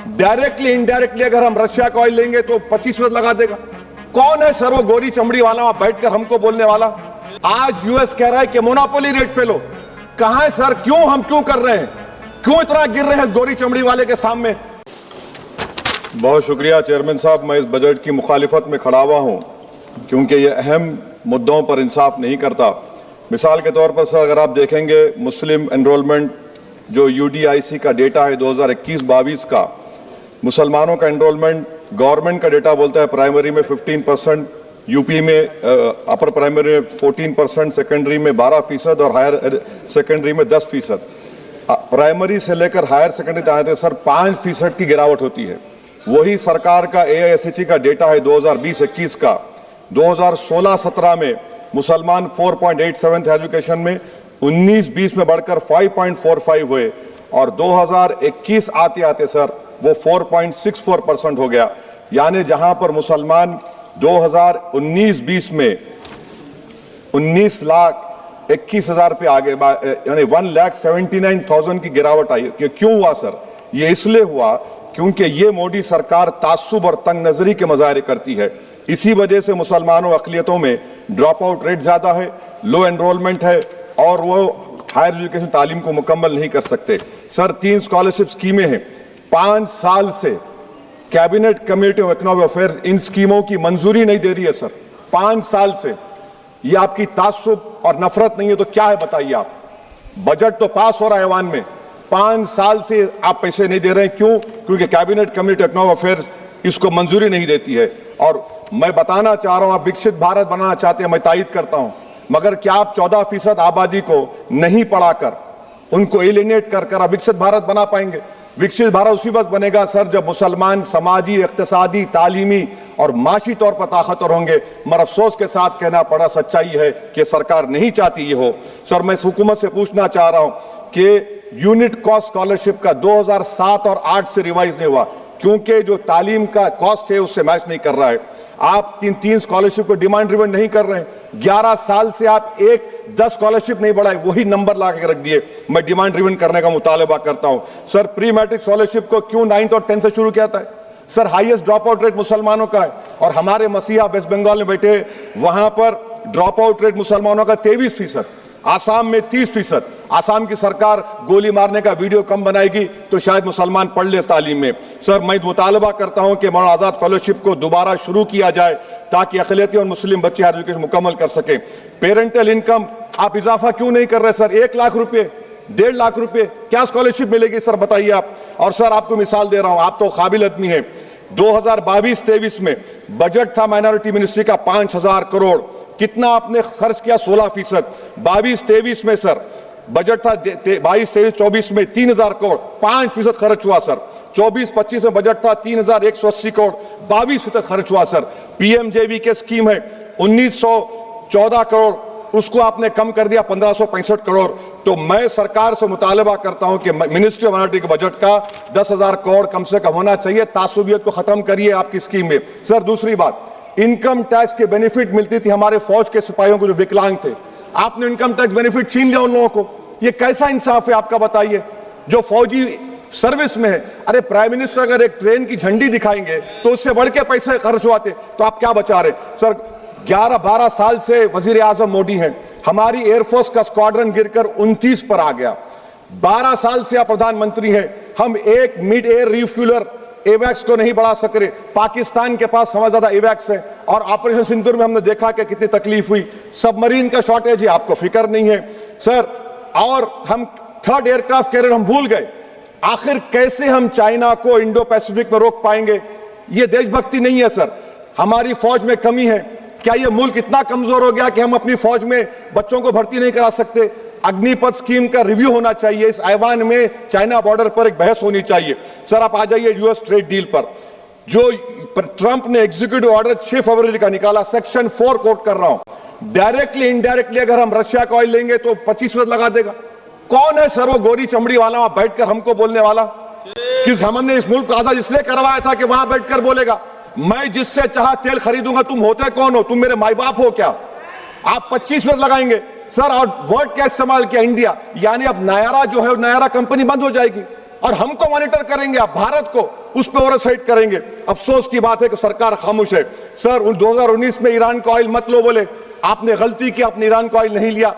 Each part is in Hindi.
डायरेक्टली इनडायरेक्टली अगर हम रशिया का ऑयल लेंगे तो 25% लगा देगा। कौन है सर वो गोरी चमड़ी वाला वहां बैठकर हमको बोलने वाला? आज यूएस कह रहा है कि मोनोपोली रेट पे लो। कहां है सर? हम क्यों कर रहे हैं? क्यों इतना गिर रहे हैं इस गोरी चमड़ी वाले के सामने? बहुत शुक्रिया चेयरमैन साहब। मैं इस बजट की मुखालिफत में खड़ा हुआ हूं क्योंकि ये अहम मुद्दों पर इंसाफ नहीं करता। मिसाल के तौर पर सर, अगर आप देखेंगे मुस्लिम एनरोलमेंट जो यूडीआईसी का डेटा है 2021-22 का, मुसलमानों का एनरोलमेंट गवर्नमेंट का डेटा बोलता है प्राइमरी में 15%, यूपी में अपर प्राइमरी में 14%, सेकेंडरी में 12% और हायर सेकेंडरी में 10%। प्राइमरी से लेकर हायर सेकेंडरी तक आते सर 5% की गिरावट होती है। वही सरकार का एआईएसएचई का डेटा है 2020-21 का। 2016-17 में मुसलमान 4.87 थे एजुकेशन में, 19-20 में बढ़कर 5.45 हुए और 2021 आते आते सर वो 4.64% हो गया। यानी जहां पर मुसलमान 2019-20 में 19,21,000 पे आगे, यानी 1,79,000 की गिरावट आई। क्यों हुआ सर? ये इसलिए हुआ क्योंकि ये मोदी सरकार तासुब और तंग नजरी के मुजाहरे करती है। इसी वजह से मुसलमानों अक़लियतों में ड्रॉप आउट रेट ज्यादा है, लो एनरोलमेंट है और वो हायर एजुकेशन तालीम को मुकम्मल नहीं कर सकते। सर 3 स्कॉलरशिप स्कीमें हैं, 5 साल से cabinet committee of economic affairs in स्कीमों की मंजूरी नहीं दे रही है सर। 5 साल से। ये आपकी तासुब और नफरत नहीं है तो क्या है बताइए आप? बजट तो पास हो रहा है ऐवान में, 5 साल से आप पैसे नहीं दे रहे हैं। क्यों? क्योंकि cabinet committee of economic affairs इसको मंजूरी नहीं देती है। और मैं बताना चाह रहा हूं, आप विकसित भारत बनाना चाहते हैं, मैं तायद करता हूं, मगर क्या आप 14% आबादी को नहीं पढ़ाकर, उनको एलिनेट कर कर विकसित भारत बना पाएंगे? विकसित भारत उसी वक्त बनेगा सर जब मुसलमान समाजी, इक्तिसादी, तालीमी और माशी तौर पर ताकतवर होंगे। मगर अफसोस के साथ कहना पड़ा, सच्चाई है कि सरकार नहीं चाहती ये हो। सर मैं हुकूमत से पूछना चाह रहा हूं कि यूनिट कॉस्ट स्कॉलरशिप का 2007 और 8 से रिवाइज नहीं हुआ क्योंकि जो तालीम का कॉस्ट है उससे मैच नहीं कर रहा है। आप 3 स्कॉलरशिप को डिमांड ड्रिवन नहीं कर रहे हैं। 11 साल से आप 10 स्कॉलरशिप नहीं बढ़ाए, वही नंबर ला के रख दिए। मैं डिमांड ड्रिवन करने का मुतालबा करता हूं। सर प्री मैट्रिक स्कॉलरशिप को क्यों 9th और 10th से शुरू किया था? Sir highest drop out rate मुसलमानों का है और हमारे मसीहा वेस्ट बंगाल में बैठे, वहां पर ड्रॉप आउट रेट मुसलमानों का 23%, आसाम में 30%। आसाम की सरकार गोली मारने का वीडियो कम बनाएगी तो शायद मुसलमान पढ़ ले तालीम में। सर मैं मुतालबा करता हूं कि मौलाना आजाद फेलोशिप को दोबारा शुरू किया जाए ताकि अक़लियती और मुस्लिम बच्चे हायर एजुकेशन मुकम्मल कर सके। पेरेंटल इनकम आप इजाफा क्यों नहीं कर रहे सर? 1 लाख रुपए, 1.5 लाख रुपए क्या स्कॉलरशिप मिलेगी सर बताइए आप? और सर आपको मिसाल दे रहा हूं, आप तो काबिल आदमी है। 2022-23 में बजट था माइनॉरिटी मिनिस्ट्री का 5,000 करोड़, कितना आपने खर्च किया? 16%। 22-23 में सर बजट था 22-23-24 में 3,000 करोड़, 5% खर्च हुआ सर। 24-25 में बजट था 3,180 करोड़, 22% खर्च हुआ सर। पीएमजेवी के स्कीम है 1,914 करोड़, उसको आपने कम कर दिया 1,565 करोड़। तो मैं सरकार से मुतालबा करता हूं कि मिनिस्ट्री ऑफ माइनॉरिटी के बजट का 10,000 करोड़ कम से कम होना चाहिए। तासुबियत को खत्म करिए आपकी स्कीम में। सर दूसरी बात, इनकम टैक्स के बेनिफिट मिलती थी हमारे फौज के सिपाहियों को जो विकलांग थे, आपने इनकम टैक्स बेनिफिट छीन लिया उन लोगों को। ये कैसा इंसाफ है आपका बताइए? जो फौजी सर्विस में है, अरे प्राइम मिनिस्टर अगर एक ट्रेन की झंडी दिखाएंगे तो उससे बढ़ के पैसे खर्च हुआते, तो आप क्या बचा रहे? सर 11-12 साल से वजीर आजम मोदी हैं, हमारी एयरफोर्स का स्क्वाड्रन गिरकर 29 पर आ गया। 12 साल से आप प्रधानमंत्री हैं, हम एक मिड एयर रिफ्यूलर एवैक्स को नहीं बढ़ा सक रहे। पाकिस्तान के पास हमारे ज्यादा एवैक्स है और ऑपरेशन सिंदूर में हमने देखा कि कितनी तकलीफ हुई। सबमरीन का शॉर्टेज है, आपको फिक्र नहीं है सर। और हम 3rd एयरक्राफ्ट कैरियर हम भूल गए। आखिर कैसे हम चाइना को इंडो पैसिफिक में रोक पाएंगे? ये देशभक्ति नहीं है सर। हमारी फौज में कमी है। क्या ये मुल्क इतना कमजोर हो गया कि हम अपनी फौज में बच्चों को भर्ती नहीं करा सकते? अग्निपथ स्कीम का रिव्यू होना चाहिए। इस ऐवान में चाइना बॉर्डर पर एक बहस होनी चाहिए। सर आप आ जाइए यूएस ट्रेड डील पर, जो ट्रंप ने एग्जीक्यूटिव ऑर्डर 6 फरवरी का निकाला, सेक्शन 4 कोट कर रहा हूं। डायरेक्टली इनडायरेक्टली अगर हम रशिया का ऑयल लेंगे तो 25% लगा देगा। कौन है सर वो गोरी चमड़ी वाला वहां बैठकर हमको बोलने वाला? किस हमने इस मुल्क को आजाद इसलिए करवाया था कि वहां बैठकर बोलेगा मैं जिससे चाहा तेल खरीदूंगा। तुम होते कौन हो? तुम मेरे माई बाप हो क्या? आप 25% लगाएंगे सर। और वर्ड क्या इस्तेमाल किया? इंडिया। यानी अब नायरा जो है, नायरा कंपनी बंद हो जाएगी। और हमको मॉनिटर करेंगे, आप भारत को उस पर ओवरसाइट करेंगे। अफसोस की बात है कि सरकार खामोश है। सर 2019 में ईरान का ऑयल मत लो बोले, आपने गलती की, आपने ईरान का ऑयल नहीं लिया।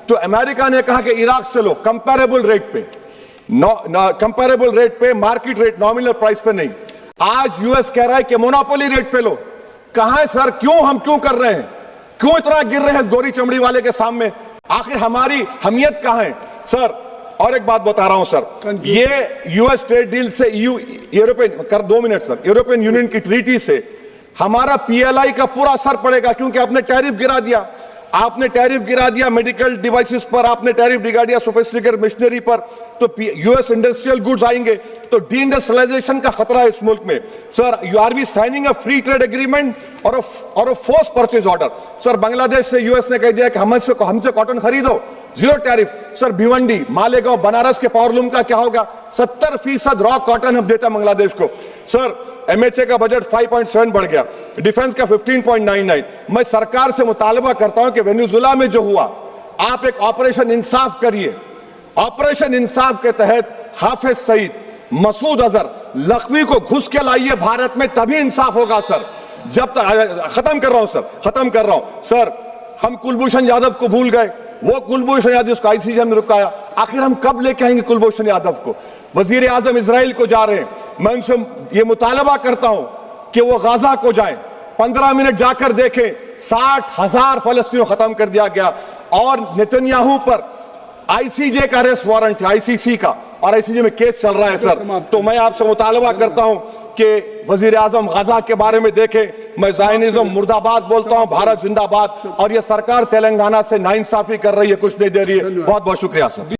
तो अमेरिका ने कहा कि इराक से लो, कंपेरेबल रेट पे, कंपेरेबल रेट पे, मार्केट रेट, नॉमिनल प्राइस पे नहीं। आज यूएस कह रहा है कि मोनोपोली रेट पे लो। कहां है सर, हम क्यों कर रहे हैं, क्यों इतना गिर रहे हैं इस गोरी चमड़ी वाले के सामने? आखिर हमारी हमियत कहां है सर? और एक बात बता रहा हूं सर, ये यूएस ट्रेड डील से European 2 minute sir, European union की ट्रीटी से हमारा पीएलआई का पूरा असर पड़ेगा, क्योंकि आपने टैरिफ गिरा दिया। आपने टैरिफ गिरा दिया मेडिकल डिवाइसेस पर, आपने टैरिफ गिरा दिया सोफिस्टिकेटेड मशीनरी पर, तो यूएस इंडस्ट्रियल गुड्स आएंगे, तो डी-इंडस्ट्रियलाइजेशन का खतरा है इस मुल्क में। Sir you are we signing a free trade agreement और a force purchase order. Sir Bangladesh से यूएस ने कह दिया कि हमसे कॉटन खरीदो, 0 टैरिफ। सर भिवंडी, मालेगांव, बनारस के पावरलूम का क्या होगा? 70% रॉ कॉटन हम देते हैं बांग्लादेश को। सर एमएचए का बजट 5.7 बढ़ गया, डिफेंस का 15.99। मैं सरकार से मुतालबा करता हूं कि वेनेजुएला में जो हुआ, आप एक ऑपरेशन इंसाफ करिए। ऑपरेशन इंसाफ के तहत हाफिज सईद, मसूद अजहर, लखवी को घुस के लाइए भारत में, तभी इंसाफ होगा सर। जब तक खत्म कर रहा हूं सर, खत्म कर रहा हूं सर, हम कुलभूषण यादव को भूल गए। वो कुलभूषण यादव उसको आईसीजे में रुकाया, आखिर हम कब लेके आएंगे कुलभूषण यादव को? वजीर आजम इजराइल को जा रहे हैं, मैं उनसे ये मुतालबा करता हूं कि वो गाजा को जाएं, 15 मिनट जाकर देखें, 60,000 फलस्तीनियों खत्म कर दिया गया। और नेतन्याहू पर आईसीजे का अरेस्ट वारंट है, आईसीसी का, और आईसीजे में केस चल रहा है सर। तो मैं आपसे मुतालबा करता हूं कि वजीर आजम गाजा के बारे में देखें। मैं ज़ायनिज़्म मुर्दाबाद बोलता हूं, भारत जिंदाबाद। और ये सरकार तेलंगाना से नाइंसाफी कर रही है, कुछ नहीं दे रही है। बहुत बहुत शुक्रिया सर।